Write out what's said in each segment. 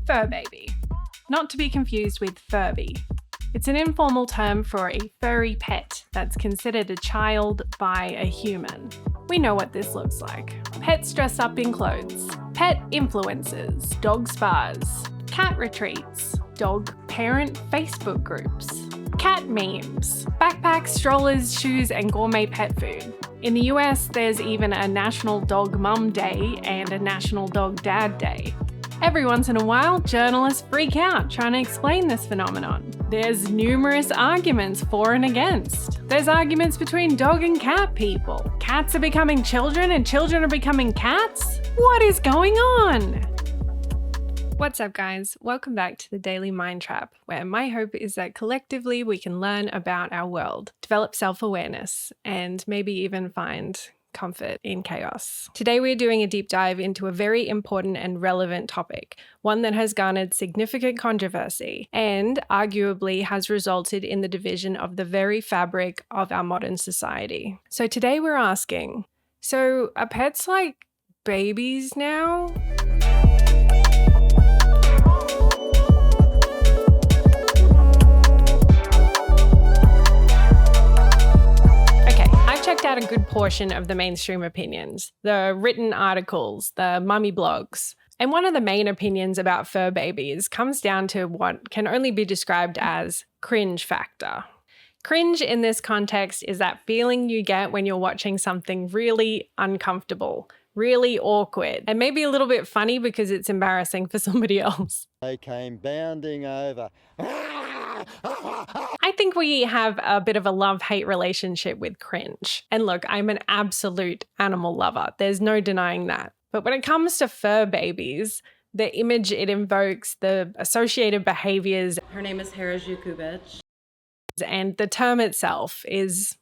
Fur baby. Not to be confused with Furby. It's an informal term for a furry pet that's considered a child by a human. We know what this looks like. Pets dressed up in clothes, pet influencers, dog spas, cat retreats, dog parent Facebook groups, cat memes, backpacks, strollers, shoes, and gourmet pet food. In the US, there's even a National Dog Mum Day and a National Dog Dad Day. Every once in a while, journalists freak out trying to explain this phenomenon. There's numerous arguments for and against. There's arguments between dog and cat people. Cats are becoming children and children are becoming cats? What is going on? What's up, guys? Welcome back to the Daily Mind Trap, where my hope is that collectively we can learn about our world, develop self-awareness, and maybe even find comfort in chaos. Today we're doing a deep dive into a very important and relevant topic, one that has garnered significant controversy and arguably has resulted in the division of the very fabric of our modern society. So today we're asking, so are pets like babies now? Checked out a good portion of the mainstream opinions, the written articles, the mummy blogs. And one of the main opinions about fur babies comes down to what can only be described as cringe factor. Cringe in this context is that feeling you get when you're watching something really uncomfortable, really awkward, and maybe a little bit funny because it's embarrassing for somebody else. They came bounding over. I think we have a bit of a love-hate relationship with cringe. And look, I'm an absolute animal lover. There's no denying that. But when it comes to fur babies, the image it invokes, the associated behaviors, Her name is Harajuku, and the term itself is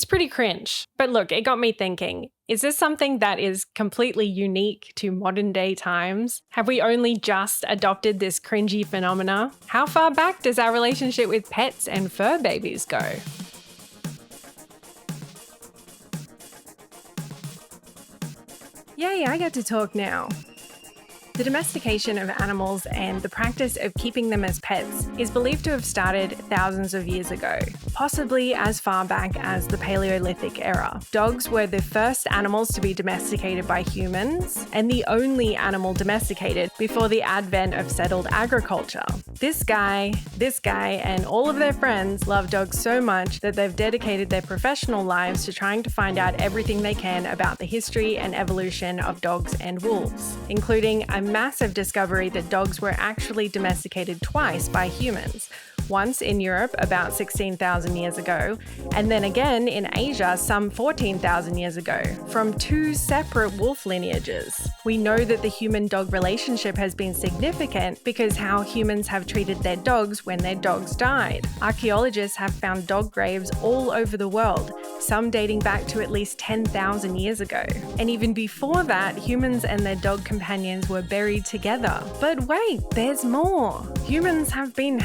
pretty cringe. But look, it got me thinking, is this something that is completely unique to modern day times? Have we only just adopted this cringy phenomena? How far back does our relationship with pets and fur babies go? Yay, I get to talk now. The domestication of animals and the practice of keeping them as pets is believed to have started thousands of years ago, possibly as far back as the Paleolithic era. Dogs were the first animals to be domesticated by humans and the only animal domesticated before the advent of settled agriculture. This guy, and all of their friends love dogs so much that they've dedicated their professional lives to trying to find out everything they can about the history and evolution of dogs and wolves, including a massive discovery that dogs were actually domesticated twice by humans. Once in Europe about 16,000 years ago, and then again in Asia some 14,000 years ago, from two separate wolf lineages. We know that the human-dog relationship has been significant because how humans have treated their dogs when their dogs died. Archaeologists have found dog graves all over the world, some dating back to at least 10,000 years ago. And even before that, humans and their dog companions were buried together. But wait, there's more. Humans have been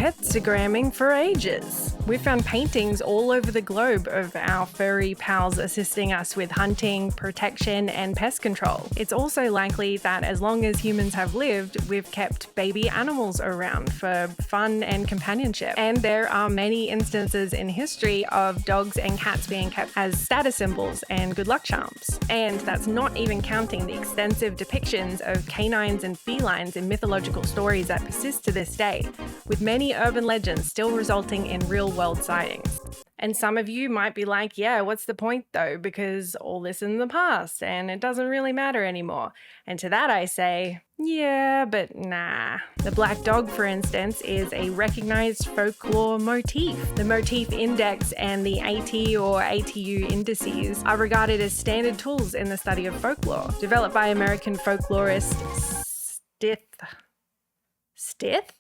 #Petstagramming for ages. We've found paintings all over the globe of our furry pals assisting us with hunting, protection, and pest control. It's also likely that as long as humans have lived, we've kept baby animals around for fun and companionship. And there are many instances in history of dogs and cats being kept as status symbols and good luck charms. And that's not even counting the extensive depictions of canines and felines in mythological stories that persist to this day, with many urban legends still resulting in real-world sightings. And some of you might be like, yeah, what's the point though? Because all this in the past and it doesn't really matter anymore. And to that I say, yeah, but nah. The black dog, for instance, is a recognized folklore motif. The motif index and the AT or ATU indices are regarded as standard tools in the study of folklore, developed by American folklorist Stith?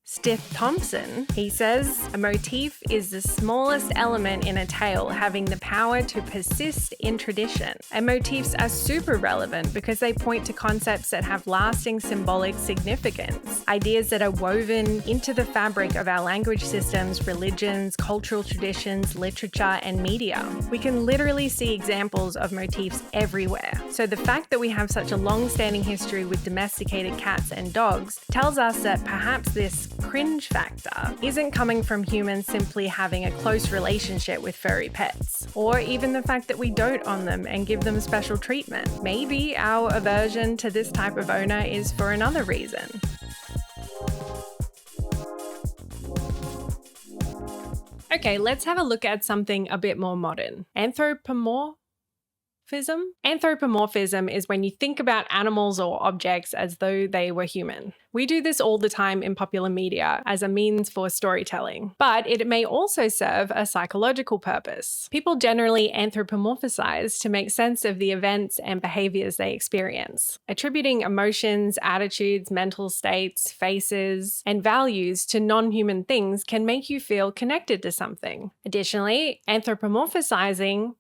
Stith Thompson, he says, a motif is the smallest element in a tale having the power to persist in tradition. And motifs are super relevant because they point to concepts that have lasting symbolic significance, ideas that are woven into the fabric of our language systems, religions, cultural traditions, literature, and media. We can literally see examples of motifs everywhere. So the fact that we have such a long-standing history with domesticated cats and dogs tells us that perhaps this cringe factor isn't coming from humans simply having a close relationship with furry pets, or even the fact that we dote on them and give them special treatment. Maybe our aversion to this type of owner is for another reason. Okay, let's have a look at something a bit more modern. Anthropomorphism? Anthropomorphism is when you think about animals or objects as though they were human. We do this all the time in popular media as a means for storytelling, but it may also serve a psychological purpose. People generally anthropomorphize to make sense of the events and behaviors they experience. Attributing emotions, attitudes, mental states, faces, and values to non-human things can make you feel connected to something. Additionally, anthropomorphizing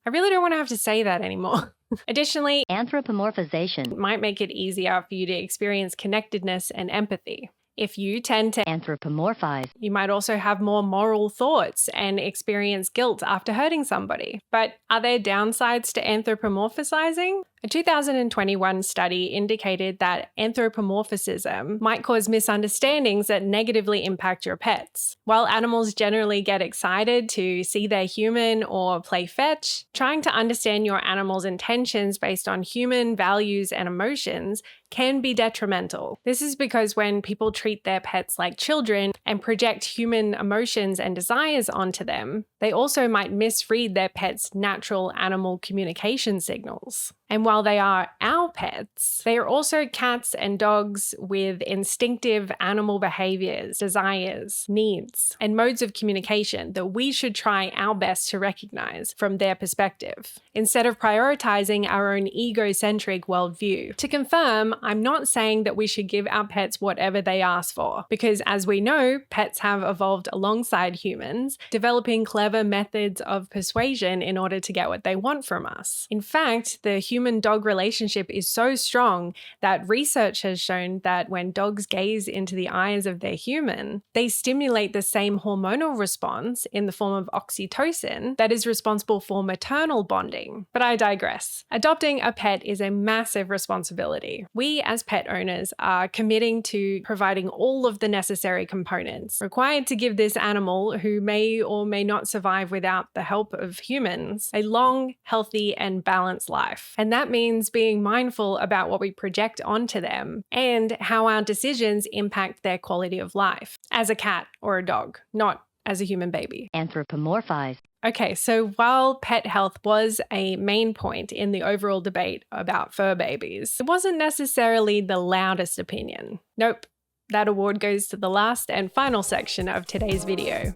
I really don't want to have to say that anymore. Additionally, anthropomorphization might make it easier for you to experience connectedness and empathy. If you tend to anthropomorphize, you might also have more moral thoughts and experience guilt after hurting somebody. But are there downsides to anthropomorphizing? A 2021 study indicated that anthropomorphism might cause misunderstandings that negatively impact your pets. While animals generally get excited to see their human or play fetch, trying to understand your animal's intentions based on human values and emotions can be detrimental. This is because when people treat their pets like children and project human emotions and desires onto them, they also might misread their pet's natural animal communication signals. And while they are our pets, they are also cats and dogs with instinctive animal behaviors, desires, needs, and modes of communication that we should try our best to recognize from their perspective, instead of prioritizing our own egocentric worldview. To confirm, I'm not saying that we should give our pets whatever they ask for, because as we know, pets have evolved alongside humans, developing clever methods of persuasion in order to get what they want from us. In fact, the human-dog relationship is so strong that research has shown that when dogs gaze into the eyes of their human, they stimulate the same hormonal response in the form of oxytocin that is responsible for maternal bonding. But I digress. Adopting a pet is a massive responsibility. We as pet owners are committing to providing all of the necessary components required to give this animal, who may or may not survive without the help of humans, a long, healthy, and balanced life. And that means being mindful about what we project onto them and how our decisions impact their quality of life as a cat or a dog, not as a human baby. anthropomorphize, Okay, so while pet health was a main point in the overall debate about fur babies, it wasn't necessarily the loudest opinion. Nope, that award goes to the last and final section of today's video.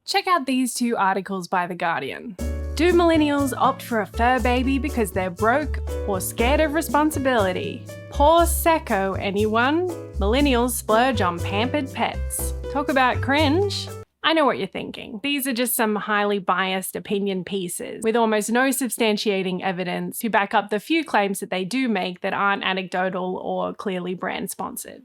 Check out these two articles by The Guardian. Do millennials opt for a fur baby because they're broke or scared of responsibility? Poor secco, anyone? Millennials splurge on pampered pets. Talk about cringe. I know what you're thinking. These are just some highly biased opinion pieces with almost no substantiating evidence to back up the few claims that they do make that aren't anecdotal or clearly brand sponsored.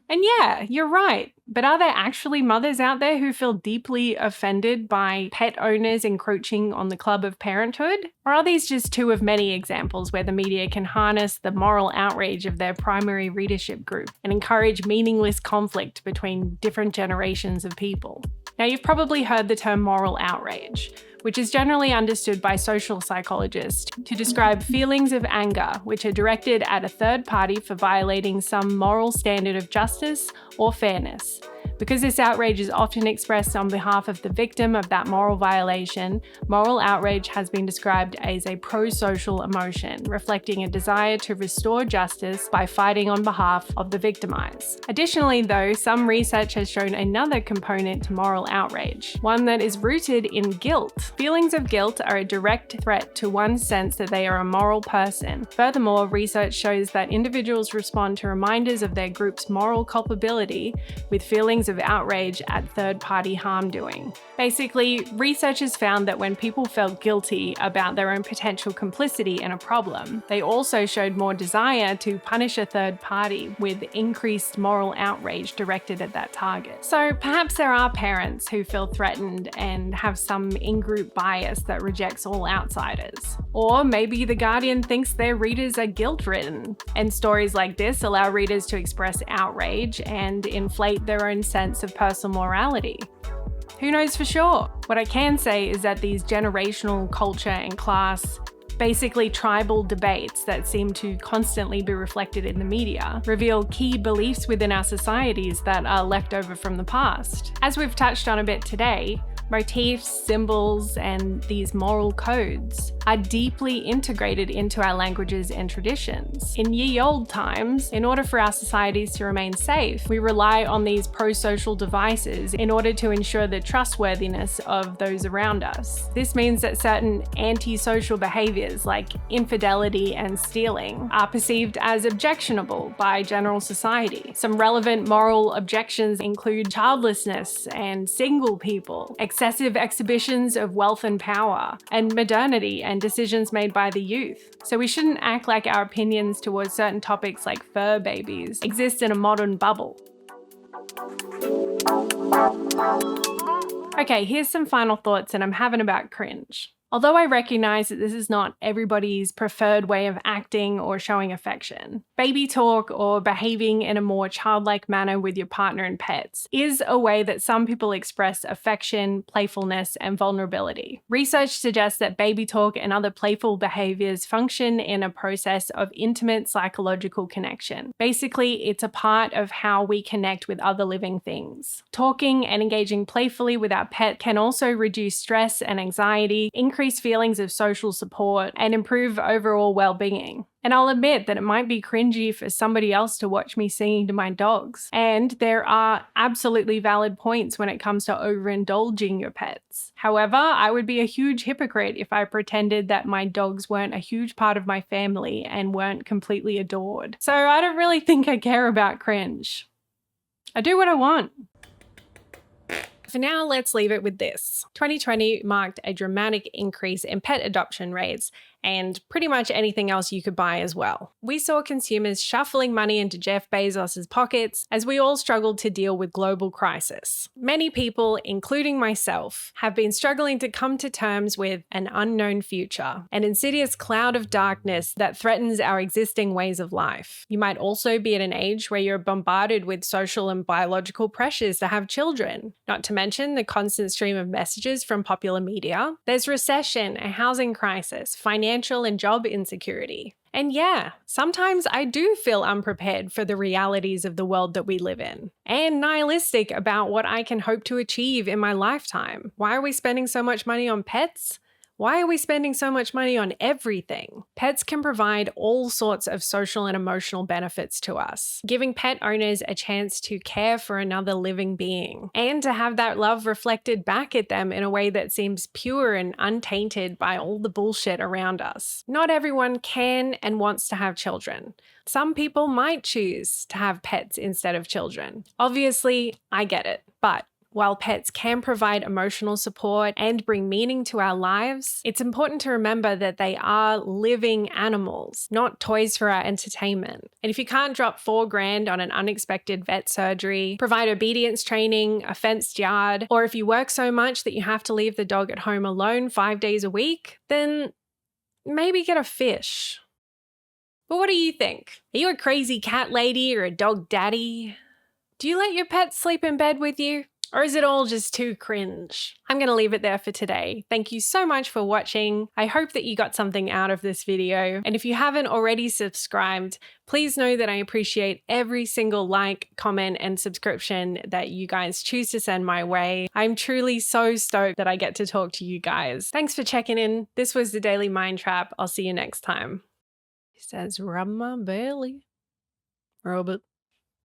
And yeah, you're right. But are there actually mothers out there who feel deeply offended by pet owners encroaching on the club of parenthood? Or are these just two of many examples where the media can harness the moral outrage of their primary readership group and encourage meaningless conflict between different generations of people? Now, you've probably heard the term moral outrage, which is generally understood by social psychologists to describe feelings of anger which are directed at a third party for violating some moral standard of justice or fairness, Because this outrage is often expressed on behalf of the victim of that moral violation, moral outrage has been described as a pro-social emotion, reflecting a desire to restore justice by fighting on behalf of the victimized. Additionally, though, some research has shown another component to moral outrage, one that is rooted in guilt. Feelings of guilt are a direct threat to one's sense that they are a moral person. Furthermore, research shows that individuals respond to reminders of their group's moral culpability with feelings of outrage at third-party harm doing. Basically, researchers found that when people felt guilty about their own potential complicity in a problem, they also showed more desire to punish a third party with increased moral outrage directed at that target. So perhaps there are parents who feel threatened and have some in-group bias that rejects all outsiders. Or maybe the Guardian thinks their readers are guilt-ridden, and stories like this allow readers to express outrage and inflate their own sense of personal morality. Who knows for sure? What I can say is that these generational culture and class, basically tribal debates that seem to constantly be reflected in the media, reveal key beliefs within our societies that are left over from the past. As we've touched on a bit today, motifs, symbols, and these moral codes are deeply integrated into our languages and traditions. In ye olde times, in order for our societies to remain safe, we rely on these pro-social devices in order to ensure the trustworthiness of those around us. This means that certain antisocial behaviors like infidelity and stealing are perceived as objectionable by general society. Some relevant moral objections include childlessness and single people, excessive exhibitions of wealth and power, and modernity and decisions made by the youth. So we shouldn't act like our opinions towards certain topics like fur babies exist in a modern bubble. Okay, here's some final thoughts that I'm having about cringe. Although I recognize that this is not everybody's preferred way of acting or showing affection, baby talk or behaving in a more childlike manner with your partner and pets is a way that some people express affection, playfulness, and vulnerability. Research suggests that baby talk and other playful behaviors function in a process of intimate psychological connection. Basically, it's a part of how we connect with other living things. Talking and engaging playfully with our pet can also reduce stress and anxiety, increase feelings of social support, and improve overall well-being. And I'll admit that it might be cringy for somebody else to watch me singing to my dogs. And there are absolutely valid points when it comes to overindulging your pets. However, I would be a huge hypocrite if I pretended that my dogs weren't a huge part of my family and weren't completely adored. So I don't really think I care about cringe. I do what I want. For now, let's leave it with this. 2020 marked a dramatic increase in pet adoption rates and pretty much anything else you could buy as well. We saw consumers shuffling money into Jeff Bezos's pockets as we all struggled to deal with global crisis. Many people, including myself, have been struggling to come to terms with an unknown future, an insidious cloud of darkness that threatens our existing ways of life. You might also be at an age where you're bombarded with social and biological pressures to have children, not to mention the constant stream of messages from popular media. There's recession, a housing crisis, financial and job insecurity. And yeah, sometimes I do feel unprepared for the realities of the world that we live in, and nihilistic about what I can hope to achieve in my lifetime. Why are we spending so much money on pets? Why are we spending so much money on everything? Pets can provide all sorts of social and emotional benefits to us, giving pet owners a chance to care for another living being and to have that love reflected back at them in a way that seems pure and untainted by all the bullshit around us. Not everyone can and wants to have children. Some people might choose to have pets instead of children. Obviously, I get it, but while pets can provide emotional support and bring meaning to our lives, it's important to remember that they are living animals, not toys for our entertainment. And if you can't drop $4,000 on an unexpected vet surgery, provide obedience training, a fenced yard, or if you work so much that you have to leave the dog at home alone 5 days a week, then maybe get a fish. But what do you think? Are you a crazy cat lady or a dog daddy? Do you let your pets sleep in bed with you? Or is it all just too cringe? I'm going to leave it there for today. Thank you so much for watching. I hope that you got something out of this video. And if you haven't already subscribed, please know that I appreciate every single like, comment, and subscription that you guys choose to send my way. I'm truly so stoked that I get to talk to you guys. Thanks for checking in. This was the Daily Mind Trap. I'll see you next time. He says, rub my belly. Rub it.